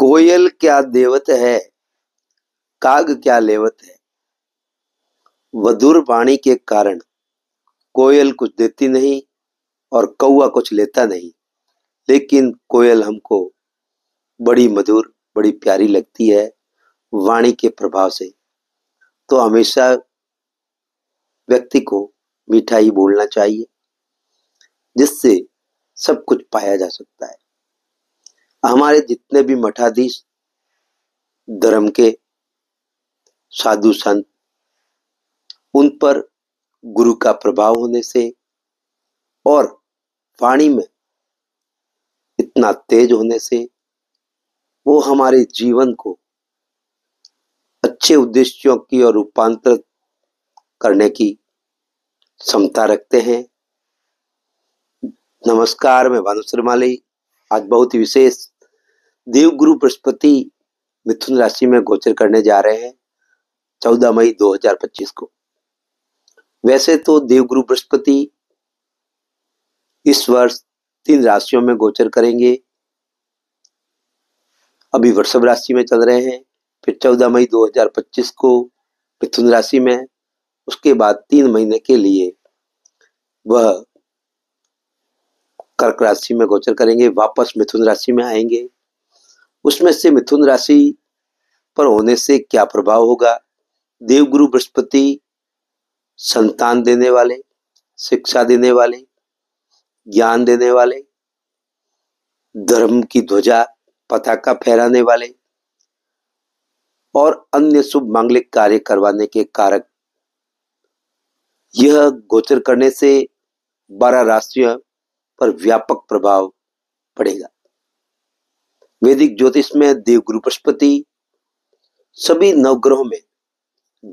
कोयल क्या देवत है, काग क्या लेवत है। मधुर वाणी के कारण कोयल कुछ देती नहीं और कौवा कुछ लेता नहीं, लेकिन कोयल हमको बड़ी मधुर, बड़ी प्यारी लगती है वाणी के प्रभाव से। तो हमेशा व्यक्ति को मीठा ही बोलना चाहिए, जिससे सब कुछ पाया जा सकता है। हमारे जितने भी मठाधीश, धर्म के साधु संत, उन पर गुरु का प्रभाव होने से और वाणी में इतना तेज होने से वो हमारे जीवन को अच्छे उद्देश्यों की ओर रूपांतर करने की क्षमता रखते हैं। नमस्कार, मैं भानु श्रीमाली। आज बहुत ही विशेष देवगुरु बृहस्पति मिथुन राशि में गोचर करने जा रहे हैं 14 मई 2025 को। वैसे तो देवगुरु बृहस्पति इस वर्ष 3 राशियों में गोचर करेंगे। अभी वृषभ राशि में चल रहे हैं, फिर 14 मई 2025 को मिथुन राशि में, उसके बाद 3 महीने के लिए वह कर्क राशि में गोचर करेंगे, वापस मिथुन राशि में आएंगे। उसमें से मिथुन राशि पर होने से क्या प्रभाव होगा। देवगुरु बृहस्पति संतान देने वाले, शिक्षा देने वाले, ज्ञान देने वाले, धर्म की ध्वजा पताका फहराने वाले और अन्य शुभ मांगलिक कार्य करवाने के कारक, यह गोचर करने से 12 राशियों पर व्यापक प्रभाव पड़ेगा। वैदिक ज्योतिष में देवगुरु बृहस्पति सभी नवग्रहों में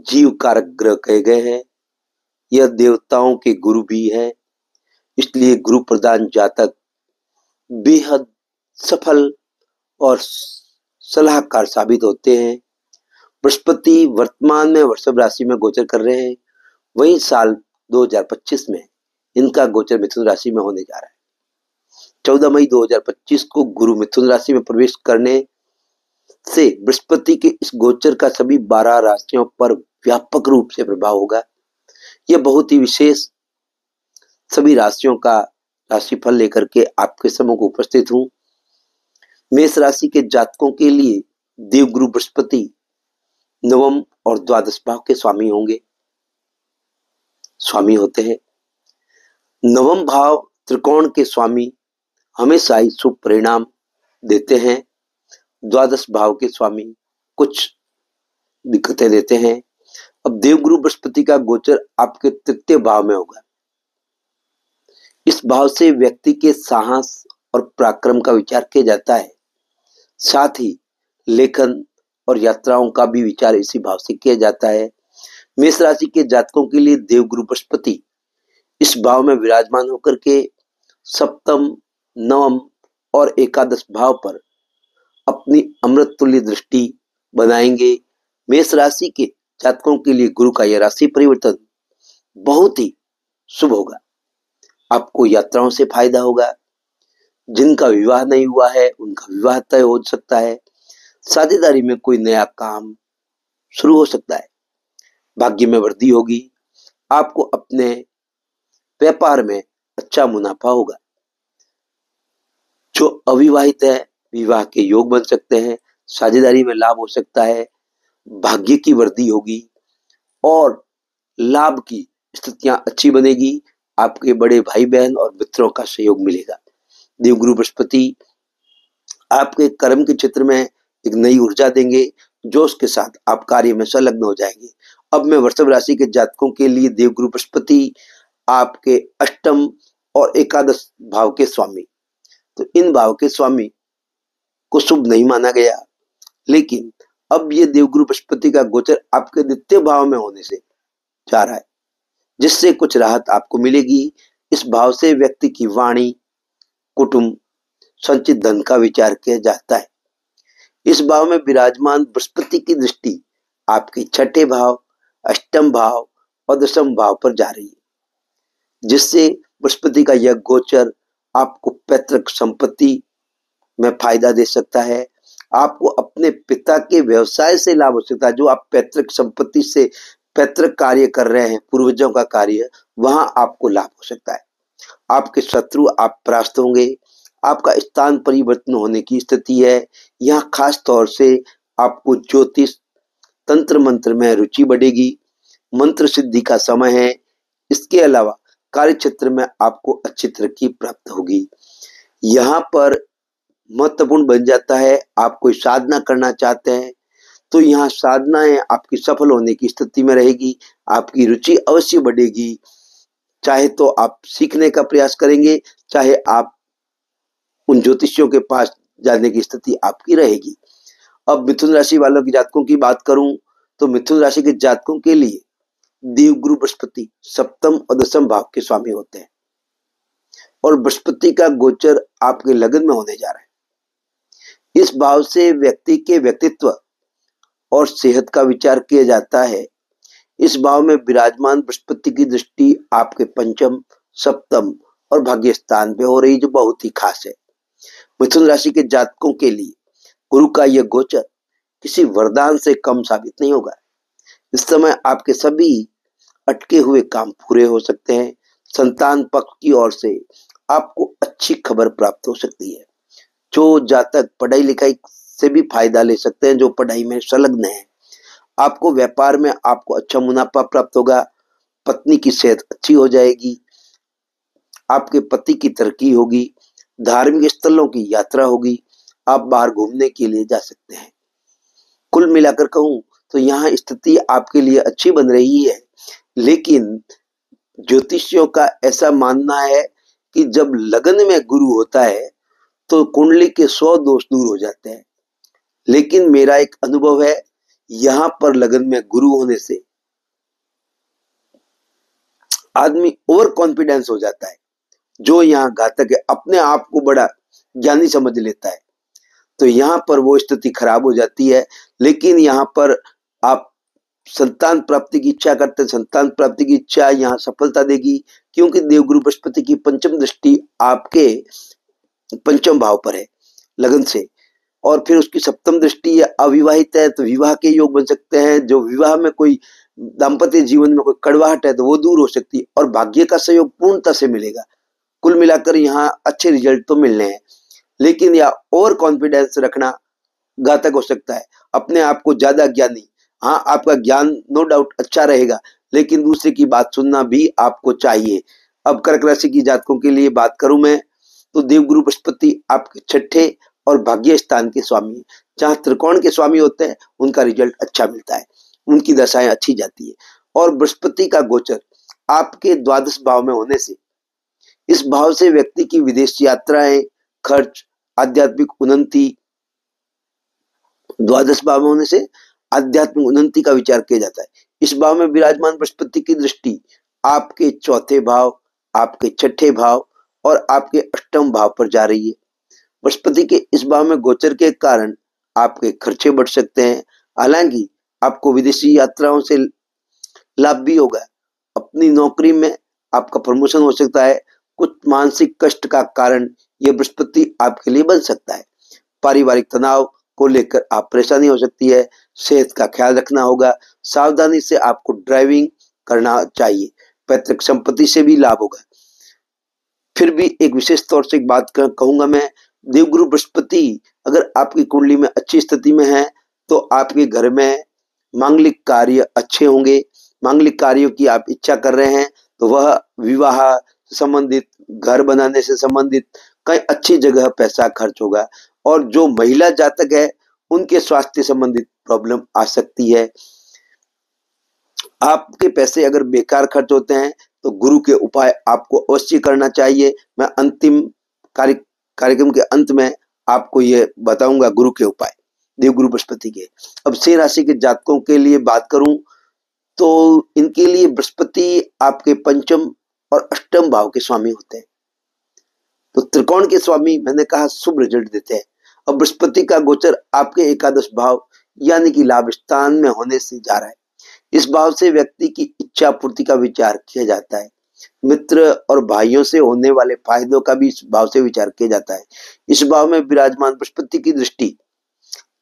जीव कारक ग्रह कहे गए हैं। यह देवताओं के गुरु भी है, इसलिए गुरु प्रधान जातक बेहद सफल और सलाहकार साबित होते हैं। बृहस्पति वर्तमान में वृषभ राशि में गोचर कर रहे हैं, वहीं साल 2025 में इनका गोचर मिथुन राशि में होने जा रहा है। 14 मई 2025 को गुरु मिथुन राशि में प्रवेश करने से बृहस्पति के इस गोचर का सभी 12 राशियों पर व्यापक रूप से प्रभाव होगा। यह बहुत ही विशेष सभी राशियों का राशिफल लेकर के आपके सम्मुख उपस्थित हूं। मेष राशि के जातकों के लिए देवगुरु बृहस्पति नवम और द्वादश भाव के स्वामी होते हैं। नवम भाव त्रिकोण के स्वामी हमेशा ही शुभ परिणाम देते हैं। द्वादश भाव के स्वामी कुछ दिक्कतें देते हैं। अब देवगुरु बृहस्पति का गोचर आपके तृतीय भाव में होगा। इस भाव से व्यक्ति के साहस और पराक्रम का विचार किया जाता है। साथ ही लेखन और यात्राओं का भी विचार इसी भाव से किया जाता है। मेष राशि के जातकों के लिए देवगुरु बृहस्पति इस भाव में विराजमान होकर के सप्तम, नवम और एकादश भाव पर अपनी अमृत तुल्य दृष्टि बनाएंगे। मेष राशि के जातकों के लिए गुरु का यह राशि परिवर्तन बहुत ही शुभ होगा। आपको यात्राओं से फायदा होगा। जिनका विवाह नहीं हुआ है उनका विवाह तय हो सकता है। साझेदारी में कोई नया काम शुरू हो सकता है। भाग्य में वृद्धि होगी। आपको अपने व्यापार में अच्छा मुनाफा होगा। जो अविवाहित है विवाह के योग बन सकते हैं। साझेदारी में लाभ हो सकता है। भाग्य की वृद्धि होगी और लाभ की स्थितियां अच्छी बनेगी। आपके बड़े भाई बहन और मित्रों का सहयोग मिलेगा। देवगुरु बृहस्पति आपके कर्म के क्षेत्र में एक नई ऊर्जा देंगे। जोश के साथ आप कार्य में संलग्न हो जाएंगे। अब मैं वृषभ राशि के जातकों के लिए देवगुरु बृहस्पति आपके अष्टम और एकादश भाव के स्वामी, तो इन भाव के स्वामी को शुभ नहीं माना गया, लेकिन अब ये देवगुरु बृहस्पति का गोचर आपके द्वितीय भाव में होने से जा रहा है, जिससे कुछ राहत आपको मिलेगी। इस भाव से व्यक्ति की वाणी, कुटुंब, संचित धन का विचार किया जाता है। इस भाव में विराजमान बृहस्पति की दृष्टि आपके छठे भाव, अष्टम भाव और दशम भाव पर जा रही है, जिससे बृहस्पति का यह गोचर आपको पैतृक संपत्ति में फायदा दे सकता है। आपको अपने पिता के व्यवसाय से लाभ हो सकता है। जो आप पैतृक संपत्ति से पैतृक कार्य कर रहे हैं, पूर्वजों का कार्य, वहां आपको लाभ हो सकता है। आपके शत्रु आप परास्त होंगे। आपका स्थान परिवर्तन होने की स्थिति है। यहाँ खास तौर से आपको ज्योतिष तंत्र मंत्र में रुचि बढ़ेगी। मंत्र सिद्धि का समय है। इसके अलावा कार्य क्षेत्र में आपको अच्छी तरक्की प्राप्त होगी। यहाँ पर महत्वपूर्ण बन जाता है, आप कोई साधना करना चाहते हैं तो यहाँ साधनाएं आपकी सफल होने की स्थिति में रहेगी। आपकी रुचि अवश्य बढ़ेगी। चाहे तो आप सीखने का प्रयास करेंगे, चाहे आप उन ज्योतिषियों के पास जाने की स्थिति आपकी रहेगी। अब मिथुन राशि वालों की जातकों की बात करूं तो मिथुन राशि के जातकों के लिए देवगुरु बृहस्पति सप्तम और दसम भाव के स्वामी होते हैं और बृहस्पति का गोचर आपके लगन में होने जा रहा है। इस भाव से व्यक्ति के व्यक्तित्व और सेहत का विचार किया जाता है। इस भाव में विराजमान बृहस्पति की दृष्टि आपके पंचम, सप्तम और भाग्य स्थान पे हो रही, जो बहुत ही खास है। मिथुन राशि के जातकों के लिए गुरु का यह गोचर किसी वरदान से कम साबित नहीं होगा। इस समय आपके सभी अटके हुए काम पूरे हो सकते हैं। संतान पक्ष की ओर से आपको अच्छी खबर प्राप्त हो सकती है। जो जातक पढ़ाई लिखाई से भी फायदा ले सकते हैं, जो पढ़ाई में संलग्न है, आपको व्यापार में आपको अच्छा मुनाफा प्राप्त होगा। पत्नी की सेहत अच्छी हो जाएगी। आपके पति की तरक्की होगी। धार्मिक स्थलों की यात्रा होगी। आप बाहर घूमने के लिए जा सकते हैं। कुल मिलाकर कहूं तो यहाँ स्थिति आपके लिए अच्छी बन रही है, लेकिन ज्योतिषियों का ऐसा मानना है कि जब लगन में गुरु होता है तो कुंडली के 100 दोष दूर हो जाते हैं। लेकिन मेरा एक अनुभव है, यहाँ पर लगन में गुरु होने से आदमी ओवर कॉन्फिडेंस हो जाता है, जो यहाँ घातक है। अपने आप को बड़ा ज्ञानी समझ लेता है, तो यहाँ पर वो स्थिति खराब हो जाती है। लेकिन यहाँ पर आप संतान प्राप्ति की इच्छा करते हैं, संतान प्राप्ति की इच्छा यहाँ सफलता देगी, क्योंकि देवगुरु बृहस्पति की पंचम दृष्टि आपके पंचम भाव पर है लगन से, और फिर उसकी सप्तम दृष्टि अविवाहित है तो विवाह के योग बन सकते हैं। जो विवाह में कोई दाम्पत्य जीवन में कोई कड़वाहट है तो वो दूर हो सकती है, और भाग्य का सहयोग पूर्णता से मिलेगा। कुल मिलाकर यहाँ अच्छे रिजल्ट तो मिलने हैं, लेकिन यह ओवर कॉन्फिडेंस रखना घातक हो सकता है। अपने आप को ज्यादा ज्ञानी, हाँ आपका ज्ञान नो डाउट अच्छा रहेगा, लेकिन दूसरे की बात सुनना भी आपको चाहिए। अब कर्क राशि की जातकों के लिए बात करूं मैं तो देवगुरु बृहस्पति आपके छठे और भाग्य स्थान के स्वामी है। जहां त्रिकोण के स्वामी होते हैं उनका रिजल्ट अच्छा मिलता है, उनकी दशाएं अच्छी जाती है। और बृहस्पति का गोचर आपके द्वादश भाव में होने से इस भाव से व्यक्ति की विदेश यात्राएं, खर्च, आध्यात्मिक उन्नति, द्वादश भाव में होने से आध्यात्मिक उन्नति का विचार किया जाता है। इस भाव में विराजमान बृहस्पति की दृष्टि आपके चौथे भाव, आपके छठे भाव और आपके अष्टम भाव पर जा रही है। बृहस्पति के इस भाव में गोचर के कारण आपके खर्चे बढ़ सकते हैं। हालांकि आपको विदेशी यात्राओं से लाभ भी होगा। अपनी नौकरी में आपका प्रमोशन हो सकता है। कुछ मानसिक कष्ट का कारण यह बृहस्पति आपके लिए बन सकता है। पारिवारिक तनाव को लेकर आप परेशानी हो सकती है। सेहत का ख्याल रखना होगा। सावधानी से आपको ड्राइविंग करना चाहिए। पैतृक संपत्ति से भी लाभ होगा। फिर भी एक विशेष तौर से एक बात कहूंगा मैं, देवगुरु बृहस्पति अगर आपकी कुंडली में अच्छी स्थिति में है तो आपके घर में मांगलिक कार्य अच्छे होंगे। मांगलिक कार्यों की आप इच्छा कर रहे हैं तो वह विवाह संबंधित, घर बनाने से संबंधित कहीं अच्छी जगह पैसा खर्च होगा। और जो महिला जातक है उनके स्वास्थ्य संबंधित प्रॉब्लम आ सकती है। आपके पैसे अगर बेकार खर्च होते हैं तो गुरु के उपाय आपको अवश्य करना चाहिए। मैं अंतिम कार्यक्रम के अंत में आपको ये बताऊंगा गुरु के उपाय, देवगुरु बृहस्पति के। अब सिंह राशि के जातकों के लिए बात करूं तो इनके लिए बृहस्पति आपके पंचम और अष्टम भाव के स्वामी होते हैं। तो त्रिकोण के स्वामी मैंने कहा शुभ रिजल्ट देते हैं। अब बृहस्पति का गोचर आपके एकादश भाव यानी कि लाभ स्थान में होने से जा रहा है। इस भाव से व्यक्ति की इच्छा पूर्ति का विचार किया जाता है। मित्र और भाइयों से होने वाले फायदों का भी इस भाव से विचार किया जाता है। इस भाव में विराजमान बृहस्पति की दृष्टि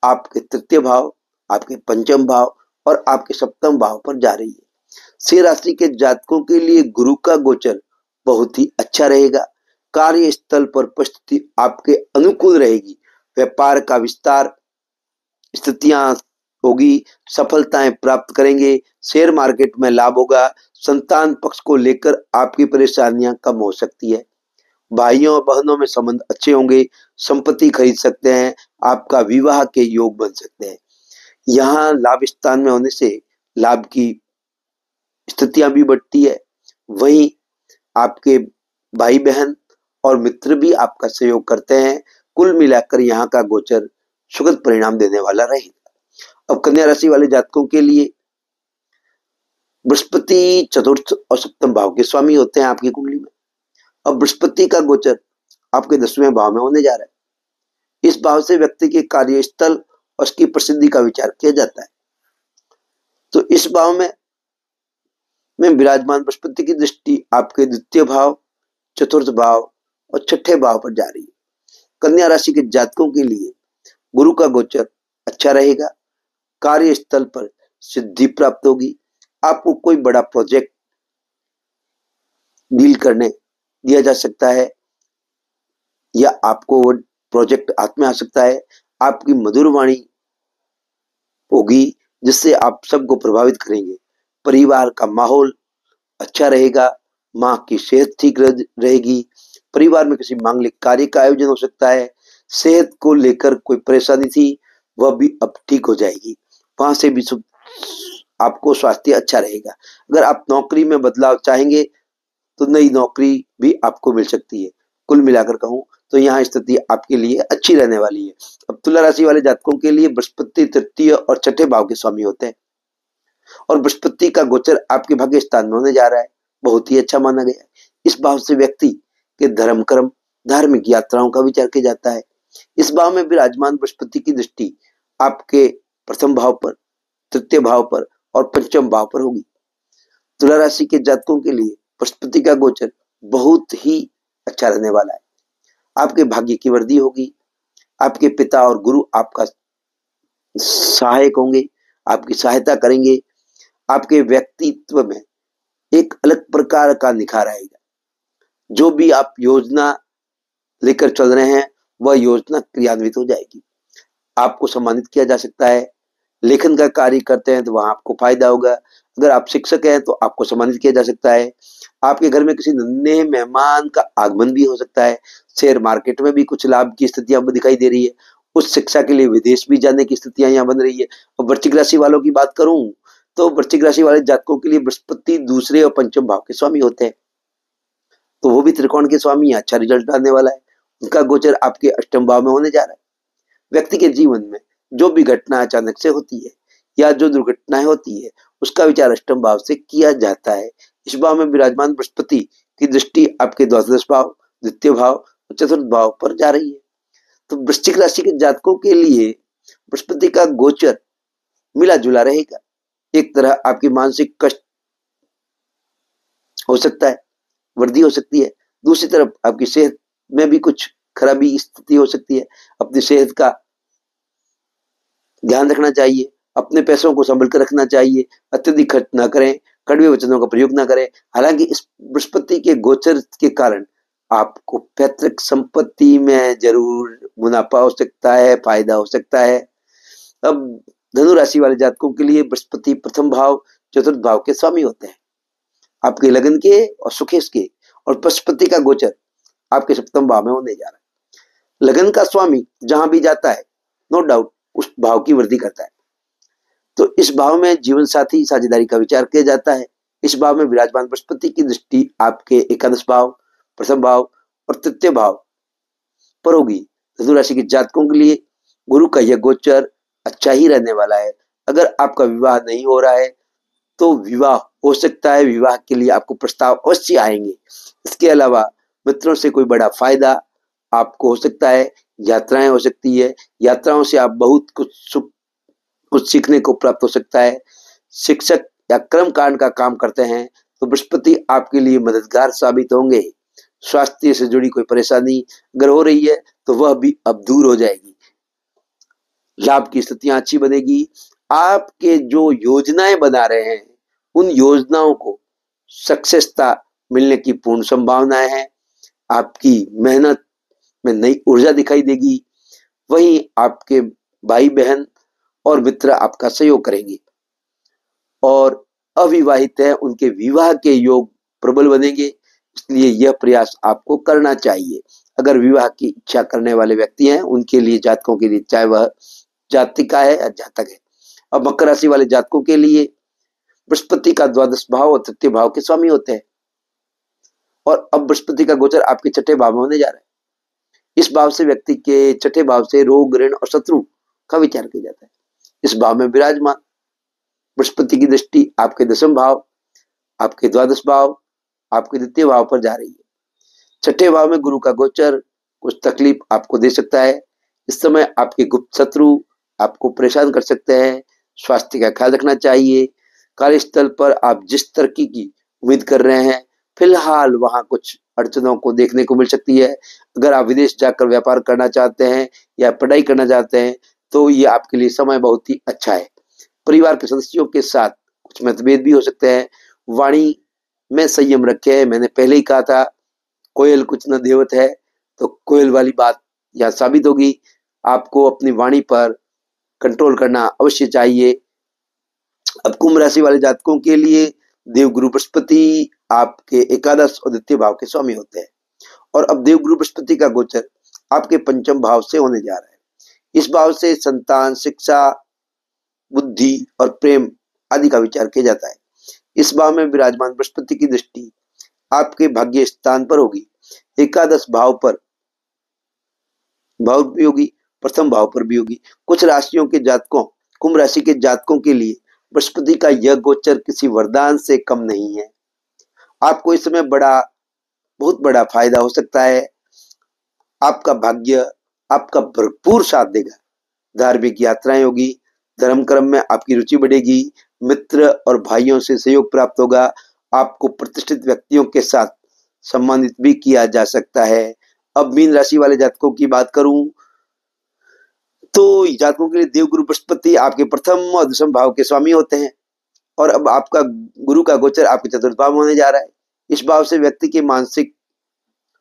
आपके तृतीय भाव, आपके पंचम भाव और आपके सप्तम भाव पर जा रही है। सिंह राशि के जातकों के लिए गुरु का गोचर बहुत ही अच्छा रहेगा। कार्यस्थल पर परिस्थिति आपके अनुकूल रहेगी। व्यापार का विस्तार स्थितियां होगी, सफलताएं प्राप्त करेंगे। शेयर मार्केट में लाभ होगा। संतान पक्ष को लेकर आपकी परेशानियां कम हो सकती है। भाइयों और बहनों में संबंध अच्छे होंगे। संपत्ति खरीद सकते हैं। आपका विवाह के योग बन सकते हैं। यहाँ लाभ स्थान में होने से लाभ की स्थितियां भी बढ़ती है। वहीं आपके भाई बहन और मित्र भी आपका सहयोग करते हैं। कुल मिलाकर यहाँ का गोचर सुखद परिणाम देने वाला रहेगा। अब कन्या राशि वाले जातकों के लिए बृहस्पति चतुर्थ और सप्तम भाव के स्वामी होते हैं आपकी कुंडली में। अब बृहस्पति का गोचर आपके 10वें भाव में होने जा रहा है। इस भाव से व्यक्ति के कार्यस्थल और उसकी प्रसिद्धि का विचार किया जाता है। तो इस भाव में विराजमान बृहस्पति की दृष्टि आपके द्वितीय भाव, चतुर्थ भाव और छठे भाव पर जा रही है। कन्या राशि के जातकों के लिए गुरु का गोचर अच्छा रहेगा। कार्यस्थल पर सिद्धि प्राप्त होगी। आपको कोई बड़ा प्रोजेक्ट डील करने दिया जा सकता है या आपको वो प्रोजेक्ट हाथ में आ सकता है। आपकी मधुर वाणी होगी जिससे आप सबको प्रभावित करेंगे। परिवार का माहौल अच्छा रहेगा। माँ की सेहत ठीक रहेगी। परिवार में किसी मांगलिक कार्य का आयोजन हो सकता है। सेहत को लेकर कोई परेशानी थी वह भी अब ठीक हो जाएगी। वहां से भी आपको स्वास्थ्य अच्छा रहेगा। अगर आप नौकरी में बदलाव चाहेंगे तो नई नौकरी भी आपको मिल सकती है। कुल मिलाकर कहूं तो यहाँ स्थिति आपके लिए अच्छी रहने वाली है। अब तुला राशि वाले जातकों के लिए बृहस्पति तृतीय और छठे भाव के स्वामी होते हैं और बृहस्पति का गोचर आपके भाग्य स्थान में होने जा रहा है। बहुत ही अच्छा माना गया है। इस भाव से व्यक्ति के धर्म कर्म धार्मिक यात्राओं का विचार किया जाता है। इस भाव में विराजमान बृहस्पति की दृष्टि आपके प्रथम भाव पर, तृतीय भाव पर और पंचम भाव पर होगी। तुला राशि के जातकों के लिए बृहस्पति का गोचर बहुत ही अच्छा रहने वाला है। आपके भाग्य की वृद्धि होगी। आपके पिता और गुरु आपका सहायक होंगे, आपकी सहायता करेंगे। आपके व्यक्तित्व में एक अलग प्रकार का निखार आएगा। जो भी आप योजना लेकर चल रहे हैं वह योजना क्रियान्वित हो जाएगी। आपको सम्मानित किया जा सकता है। लेखन का कार्य करते हैं तो वहां आपको फायदा होगा। अगर आप शिक्षक हैं तो आपको सम्मानित किया जा सकता है। आपके घर में किसी नन्हे मेहमान का आगमन भी हो सकता है। शेयर मार्केट में भी कुछ लाभ की स्थितियां दिखाई दे रही है। उच्च शिक्षा के लिए विदेश भी जाने की स्थितियां यहाँ बन रही है। और वृश्चिक राशि वालों की बात करूं तो वृश्चिक राशि वाले जातकों के लिए बृहस्पति दूसरे और पंचम भाव के स्वामी होते हैं। तो वो भी त्रिकोण के स्वामी, अच्छा रिजल्ट आने वाला है। उनका गोचर आपके अष्टम भाव में होने जा रहा है। व्यक्ति के जीवन में जो भी घटना अचानक से होती है या जो दुर्घटनाएं होती है उसका विचार अष्टम भाव से किया जाता है। इस भाव में विराजमान बृहस्पति की दृष्टि आपके द्वादश भाव, द्वितीय भाव और चतुर्थ भाव पर जा रही है। तो वृश्चिक राशि के जातकों के लिए बृहस्पति का गोचर मिला जुला रहेगा। एक तरह आपकी मानसिक कष्ट हो सकता है, वृद्धि हो सकती है। दूसरी तरफ आपकी सेहत में भी कुछ खराबी स्थिति हो सकती है। अपनी सेहत का ध्यान रखना चाहिए। अपने पैसों को संभल कर रखना चाहिए। अत्यधिक खर्च ना करें। कड़वे वचनों का प्रयोग ना करें। हालांकि इस बृहस्पति के गोचर के कारण आपको पैतृक संपत्ति में जरूर मुनाफा हो सकता है, फायदा हो सकता है। अब धनु राशि वाले जातकों के लिए बृहस्पति प्रथम भाव, चतुर्थ भाव के स्वामी होते हैं। आपके लगन के और सुखेश के, और बृहस्पति का गोचर आपके सप्तम भाव में होने जा रहा है। लगन का स्वामी जहां भी जाता है नो डाउट उस भाव की वृद्धि करता है। तो इस भाव में जीवन साथी साझेदारी का विचार किया जाता है। इस भाव में विराजमान बृहस्पति की दृष्टि आपके एकादश भाव, प्रथम भाव और तृतीय भाव पर होगी। धनु राशि के जातकों के लिए गुरु का यह गोचर अच्छा ही रहने वाला है। अगर आपका विवाह नहीं हो रहा है तो विवाह हो सकता है। विवाह के लिए आपको प्रस्ताव अवश्य आएंगे। इसके अलावा मित्रों से कोई बड़ा फायदा आपको हो सकता है। यात्राएं हो सकती है। यात्राओं से आप बहुत कुछ सीखने को प्राप्त हो सकता है। शिक्षक या कर्म कांड का काम करते हैं तो बृहस्पति आपके लिए मददगार साबित होंगे। स्वास्थ्य से जुड़ी कोई परेशानी अगर हो रही है तो वह भी अब दूर हो जाएगी। लाभ की स्थितियां अच्छी बनेगी। आपके जो योजनाएं बना रहे हैं उन योजनाओं को सक्सेसता मिलने की पूर्ण संभावनाएं हैं। आपकी मेहनत में नई ऊर्जा दिखाई देगी। वहीं आपके भाई बहन और मित्र आपका सहयोग करेंगे और अविवाहित है उनके विवाह के योग प्रबल बनेंगे। इसलिए यह प्रयास आपको करना चाहिए। अगर विवाह की इच्छा करने वाले व्यक्ति हैं उनके लिए, जातकों के लिए, चाहे वह जातिका है या जातक है। अब मकर राशि वाले जातकों के लिए बृहस्पति का द्वादश भाव और तृतीय भाव के स्वामी होते हैं और अब बृहस्पति का गोचर आपके छठे भाव में होने जा रहा है। इस भाव से व्यक्ति के छठे भाव से रोग, ऋण और शत्रु का विचार किया जाता है। इस भाव में विराजमान बृहस्पति की दृष्टि आपके दशम भाव, आपके द्वादश भाव, आपके द्वितीय भाव पर जा रही है। छठे भाव में गुरु का गोचर कुछ तकलीफ आपको दे सकता है। इस समय आपके गुप्त शत्रु आपको परेशान कर सकते हैं। स्वास्थ्य का ख्याल रखना चाहिए। कार्यस्थल पर आप जिस तरक्की की उम्मीद कर रहे हैं, फिलहाल वहां कुछ अड़चनों को देखने को मिल सकती है। अगर आप विदेश जाकर व्यापार करना चाहते हैं या पढ़ाई करना चाहते हैं तो ये आपके लिए समय बहुत ही अच्छा है। परिवार के सदस्यों के साथ कुछ मतभेद भी हो सकते हैं। वाणी में संयम रखें। मैंने पहले ही कहा था कोयल कुछ न देवत है, तो कोयल वाली बात यहाँ साबित होगी। आपको अपनी वाणी पर कंट्रोल करना अवश्य चाहिए। अब कुंभ राशि वाले जातकों के लिए देवगुरु बृहस्पति आपके एकादश और द्वितीय भाव के स्वामी होते हैं और अब देवगुरु बृहस्पति का गोचर आपके पंचम भाव से होने जा रहा है। इस भाव से संतान, शिक्षा, बुद्धि और प्रेम आदि का विचार किया जाता है। इस भाव में विराजमान बृहस्पति की दृष्टि आपके भाग्य स्थान पर होगी, एकादश भाव पर भी होगी, प्रथम भाव पर भी होगी। कुछ राशियों के जातकों, कुंभ राशि के जातकों के लिए बृहस्पति का यह गोचर किसी वरदान से कम नहीं है। आपको इस समय बहुत बड़ा फायदा हो सकता है। आपका भाग्य आपका भरपूर साथ देगा। धार्मिक यात्राएं होगी, धर्म कर्म में आपकी रुचि बढ़ेगी, मित्र और भाइयों से सहयोग प्राप्त होगा। आपको प्रतिष्ठित व्यक्तियों के साथ सम्मानित भी किया जा सकता है। अब मीन राशि वाले जातकों की बात करूं तो जातकों के लिए देवगुरु बृहस्पति आपके प्रथम और दशम भाव के स्वामी होते हैं और अब आपका गुरु का गोचर आपके चतुर्थ भाव में होने जा रहा है। इस भाव से व्यक्ति के मानसिक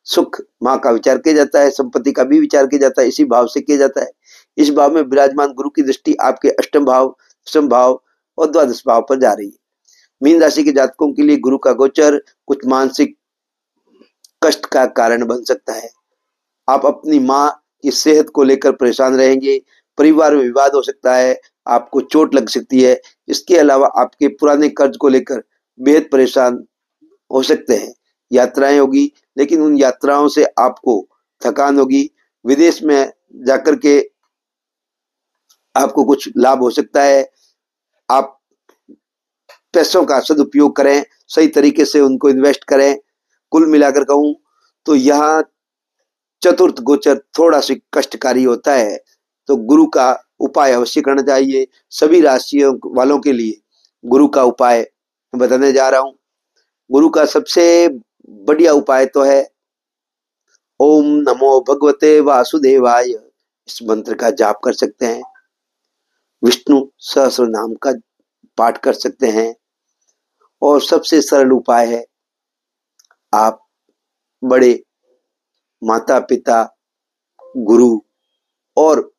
सुख, माँ का विचार किया जाता है, संपत्ति का भी विचार किया जाता है, इसी भाव से किया जाता है। इस भाव में विराजमान गुरु की दृष्टि आपके अष्टम भाव, दशम भाव और द्वादश भाव पर जा रही है। मीन राशि के जातकों के लिए गुरु का गोचर कुछ मानसिक कष्ट का कारण बन सकता है। आप अपनी माँ की सेहत को लेकर परेशान रहेंगे। परिवार में विवाद हो सकता है, आपको चोट लग सकती है। इसके अलावा आपके पुराने कर्ज को लेकर बेहद परेशान हो सकते हैं। यात्राएं होगी, लेकिन उन यात्राओं से आपको थकान होगी। विदेश में जाकर के आपको कुछ लाभ हो सकता है। आप पैसों का सदुपयोग करें, सही तरीके से उनको इन्वेस्ट करें। कुल मिलाकर कहूं तो यहाँ चतुर्थ गोचर थोड़ा सी कष्टकारी होता है, तो गुरु का उपाय अवश्य करना चाहिए। सभी राशियों वालों के लिए गुरु का उपाय बताने जा रहा हूं। गुरु का सबसे बढ़िया उपाय तो है ओम नमो भगवते वासुदेवाय। इस मंत्र का जाप कर सकते हैं। विष्णु सहस्र नाम का पाठ कर सकते हैं और सबसे सरल उपाय है आप बड़े माता पिता, गुरु और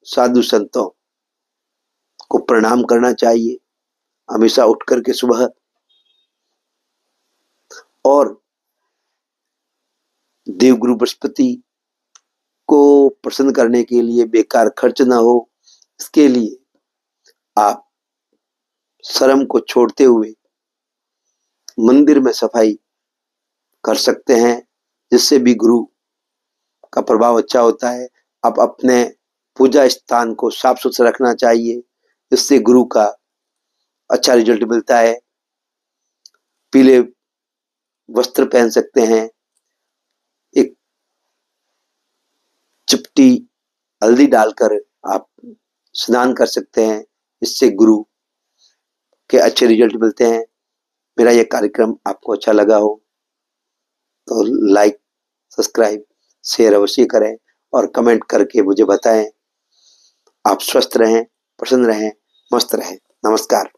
साधु संतों को प्रणाम करना चाहिए हमेशा उठ करके सुबह। और देवगुरु बृहस्पति को प्रसन्न करने के लिए बेकार खर्च ना हो, इसके लिए आप शर्म को छोड़ते हुए मंदिर में सफाई कर सकते हैं, जिससे भी गुरु का प्रभाव अच्छा होता है। आप अपने पूजा स्थान को साफ सुथरा रखना चाहिए, इससे गुरु का अच्छा रिजल्ट मिलता है। पीले वस्त्र पहन सकते हैं, एक चिपटी हल्दी डालकर आप स्नान कर सकते हैं, इससे गुरु के अच्छे रिजल्ट मिलते हैं। मेरा यह कार्यक्रम आपको अच्छा लगा हो तो लाइक, सब्सक्राइब, शेयर अवश्य करें और कमेंट करके मुझे बताएं आप स्वस्थ रहें, प्रसन्न रहें, मस्त रहें। नमस्कार।